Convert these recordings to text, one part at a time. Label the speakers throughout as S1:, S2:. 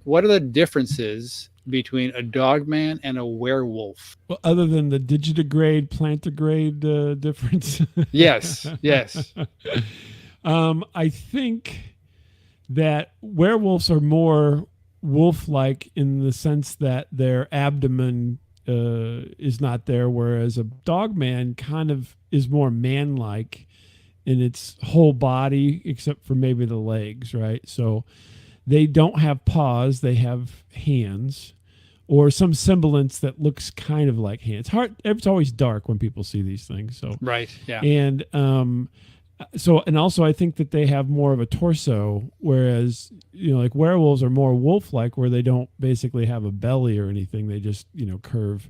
S1: what are the differences between a dogman and a werewolf?
S2: Well, other than the digitigrade, plantigrade difference.
S1: Yes, yes.
S2: I think that werewolves are more wolf-like in the sense that their abdomen is not there, whereas a dogman kind of is more man-like in its whole body, except for maybe the legs, right? So they don't have paws; they have hands, or some semblance that looks kind of like hands. Hard. It's always dark when people see these things. So
S1: Right, yeah.
S2: and and also I think that they have more of a torso, whereas like werewolves are more wolf-like, where they don't basically have a belly or anything. They just curve,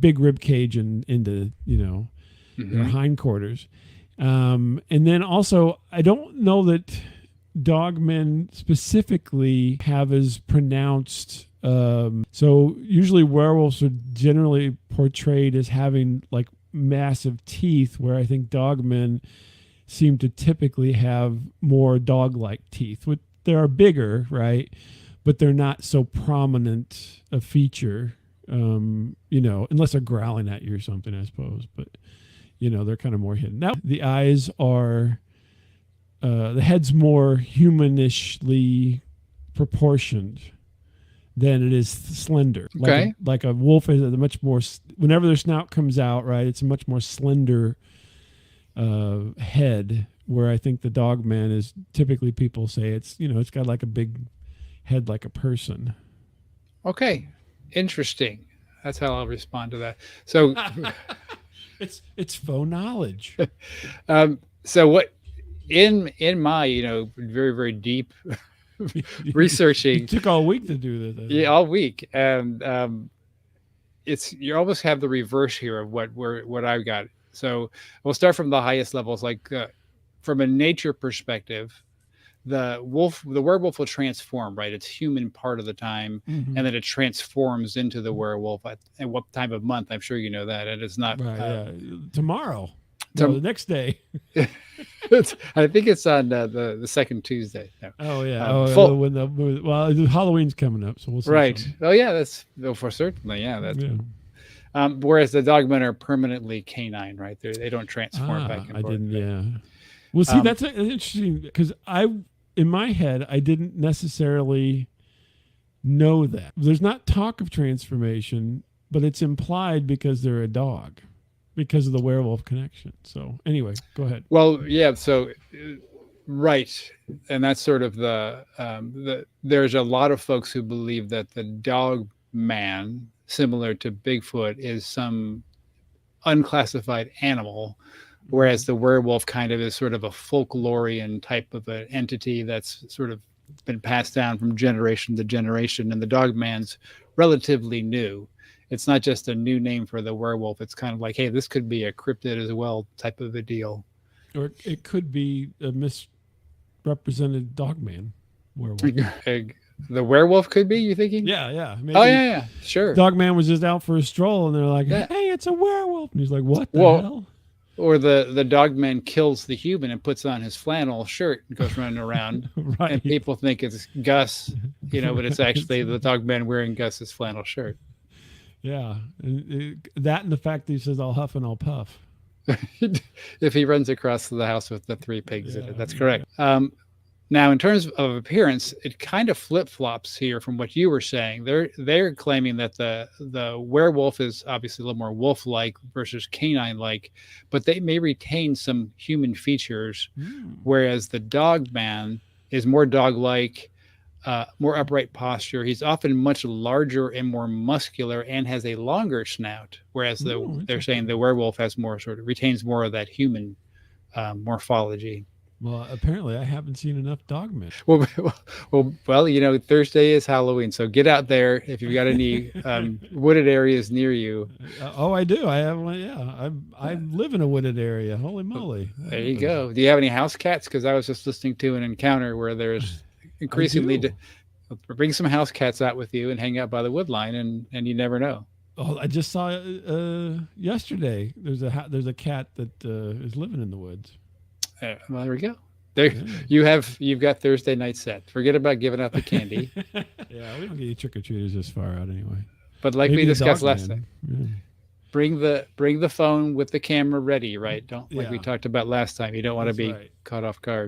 S2: big rib cage and into their hindquarters. And then also I don't know that dogmen specifically have as pronounced. So usually werewolves are generally portrayed as having like massive teeth, where I think dogmen seem to typically have more dog-like teeth. They are bigger, right? But they're not so prominent a feature, unless they're growling at you or something, I suppose. But, they're kind of more hidden. Now, the eyes are, the head's more humanishly proportioned than it is slender.
S1: Okay.
S2: Like a wolf is a much more, whenever their snout comes out, right, it's a much more slender head, where I think the dogman is typically, people say it's got like a big head like a person.
S1: Okay. Interesting. That's how I'll respond to that. So
S2: it's faux knowledge.
S1: So what in my very, very deep researching,
S2: it took all week to do this.
S1: Yeah, all week. And you almost have the reverse here of what I've got. So we'll start from the highest levels. Like from a nature perspective, the werewolf will transform, right? It's human part of the time, and then it transforms into the werewolf at what time of month? I'm sure you know that. And it's not
S2: tomorrow. No, the next day.
S1: I think it's on the second Tuesday. No.
S2: Oh yeah. When Halloween's coming up, so we'll see.
S1: Right.
S2: Something.
S1: Oh yeah, that's for certainly. Yeah, that's. Yeah. Whereas the dogmen are permanently canine, right? They don't transform back and forth.
S2: I didn't. Yeah. Well, see, that's interesting, because in my head, I didn't necessarily know that. There's not talk of transformation, but it's implied because they're a dog, because of the werewolf connection. So anyway, go ahead.
S1: Well, yeah. So, right, and that's sort of there's a lot of folks who believe that the dog man, similar to Bigfoot, is some unclassified animal, whereas the werewolf kind of is sort of a folklorian type of an entity that's sort of been passed down from generation to generation, and the dogman's relatively new. It's not just a new name for the werewolf. It's kind of like, hey, this could be a cryptid as well type of a deal.
S2: Or it could be a misrepresented dogman werewolf.
S1: The werewolf could be, you thinking?
S2: Yeah.
S1: Maybe. Oh, yeah, sure.
S2: Dogman was just out for a stroll, and they're like, hey, it's a werewolf. And he's like, what the hell?
S1: Or the dogman kills the human and puts on his flannel shirt and goes running around. Right. And people think it's Gus, but it's actually the dogman wearing Gus's flannel shirt.
S2: Yeah. That and the fact that he says, I'll huff and I'll puff.
S1: If he runs across the house with the 3 pigs in it. That's correct. Now, in terms of appearance, it kind of flip-flops here from what you were saying. They're claiming that the werewolf is obviously a little more wolf-like versus canine-like, but they may retain some human features, whereas the dogman is more dog-like, more upright posture. He's often much larger and more muscular and has a longer snout, whereas they're saying the werewolf has more retains more of that human morphology.
S2: Well, apparently I haven't seen enough dogmen.
S1: Well, Thursday is Halloween, so get out there if you've got any wooded areas near you.
S2: I do. I have one. Yeah, I live in a wooded area. Holy moly!
S1: There you go. Do you have any house cats? Because I was just listening to an encounter where there's increasingly bring some house cats out with you and hang out by the wood line, and you never know.
S2: Oh, I just saw yesterday. There's a cat that is living in the woods.
S1: Well, there we go. There, you've got Thursday night set. Forget about giving out the candy.
S2: Yeah, we don't get you trick or treaters this far out anyway.
S1: But like
S2: Maybe
S1: we
S2: the
S1: discussed
S2: Dogman.
S1: last time,
S2: Yeah.
S1: bring the phone with the camera ready, right? Don't like we
S2: Yeah.
S1: talked about last time. You don't want to
S2: That's
S1: be
S2: right.
S1: caught off guard.